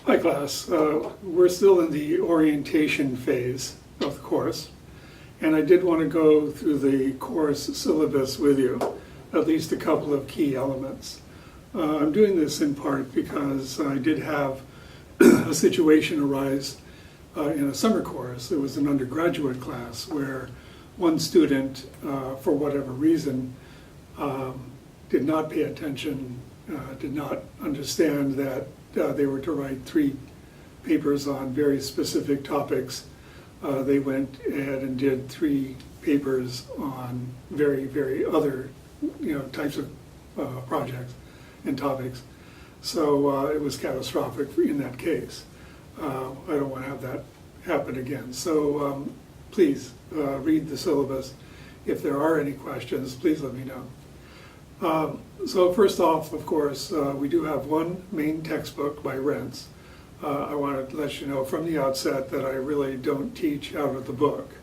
Hi class, we're still in the orientation phase of the course, and I did want to go through the course syllabus with you, at least a couple of key elements. I'm doing this in part because I did have a situation arise in a summer course. It was an undergraduate class where one student, for whatever reason, did not pay attention, did not understand that they were to write 3 papers on very specific topics. They went ahead and did 3 papers on very other, types of projects and topics. So it was catastrophic in that case. I don't want to have that happen again. So please read the syllabus. If there are any questions, please let me know. So first off, of course, we do have one main textbook by Rents. I want to let you know from the outset that I really don't teach out of the book.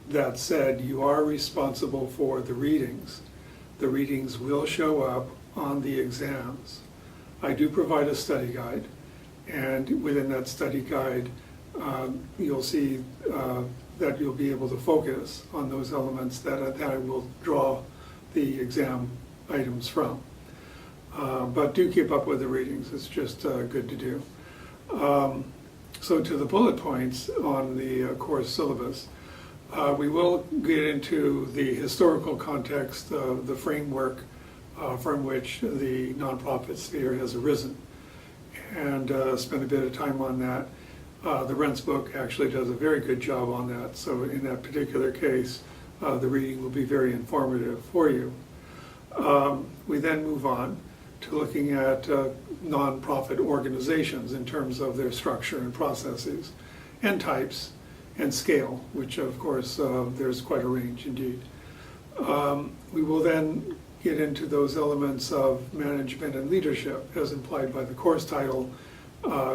That said, you are responsible for the readings. The readings will show up on the exams. I do provide a study guide, and within that study guide, you'll see that you'll be able to focus on those elements that I will draw the exam items from. But do keep up with the readings, it's just good to do. So to the bullet points on the course syllabus, we will get into the historical context of the framework from which the nonprofit sphere has arisen, and spend a bit of time on that. The Rents book actually does a very good job on that, so in that particular case, the reading will be very informative for you. We then move on to looking at nonprofit organizations in terms of their structure and processes and types and scale, which of course there's quite a range indeed. We will then get into those elements of management and leadership as implied by the course title.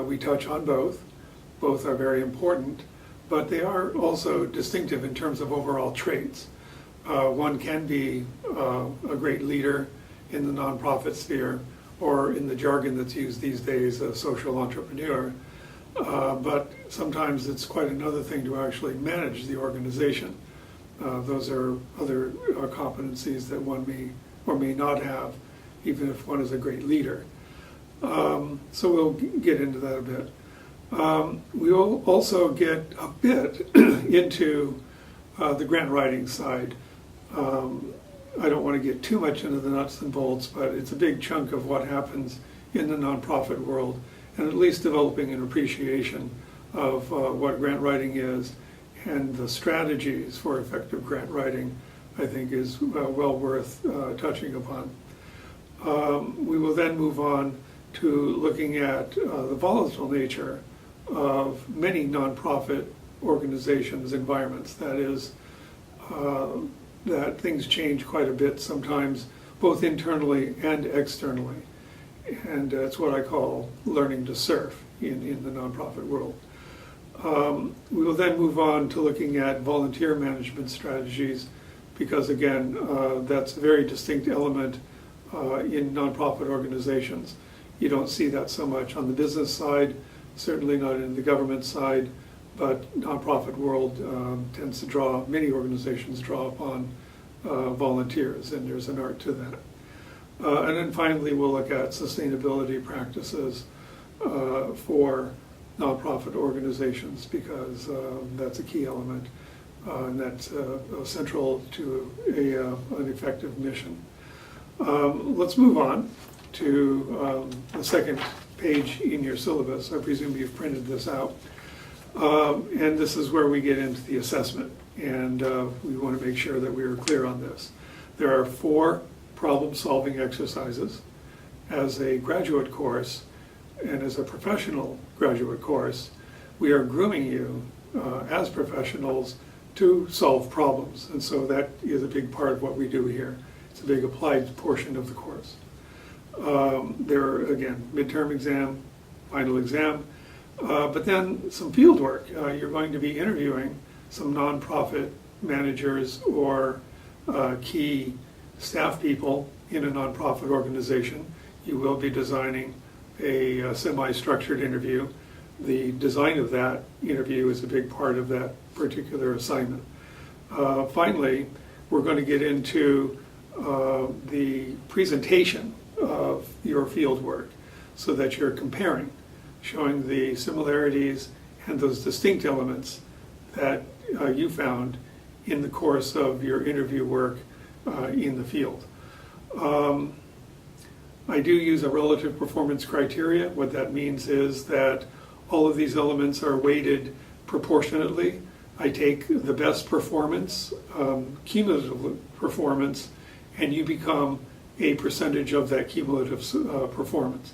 We touch on both. Both are very important, but they are also distinctive in terms of overall traits. One can be a great leader in the nonprofit sphere, or in the jargon that's used these days, a social entrepreneur. But sometimes it's quite another thing to actually manage the organization. Those are other competencies that one may or may not have, even if one is a great leader. So we'll get into that a bit. We will also get a bit into the grant writing side. I don't want to get too much into the nuts and bolts, but it's a big chunk of what happens in the nonprofit world, and at least developing an appreciation of what grant writing is and the strategies for effective grant writing, I think is well worth touching upon. We will then move on to looking at the volatile nature of many nonprofit organizations' environments. That is, that things change quite a bit sometimes, both internally and externally. And it's what I call learning to surf in the nonprofit world. We will then move on to looking at volunteer management strategies, because again, that's a very distinct element in nonprofit organizations. You don't see that so much on the business side, certainly not in the government side, but nonprofit world tends to draw, many organizations draw upon volunteers, and there's an art to that. And then finally we'll look at sustainability practices for nonprofit organizations, because that's a key element and that's central to an effective mission. Let's move on to the second page in your syllabus. I presume you've printed this out. And this is where we get into the assessment, and we want to make sure that we are clear on this. There are 4 problem-solving exercises. As a graduate course and as a professional graduate course, we are grooming you as professionals to solve problems, and so that is a big part of what we do here. It's a big applied portion of the course. There are, again, midterm exam, final exam, but then some field work. You're going to be interviewing some nonprofit managers or key staff people in a nonprofit organization. You will be designing a semi-structured interview the design of that interview is a big part of that particular assignment. Finally, we're going to get into the presentation of your field work so that you're comparing, showing the similarities and those distinct elements that you found in the course of your interview work in the field. I do use a relative performance criteria. What that means is that all of these elements are weighted proportionately. I take the best performance, cumulative performance, and you become a percentage of that cumulative performance.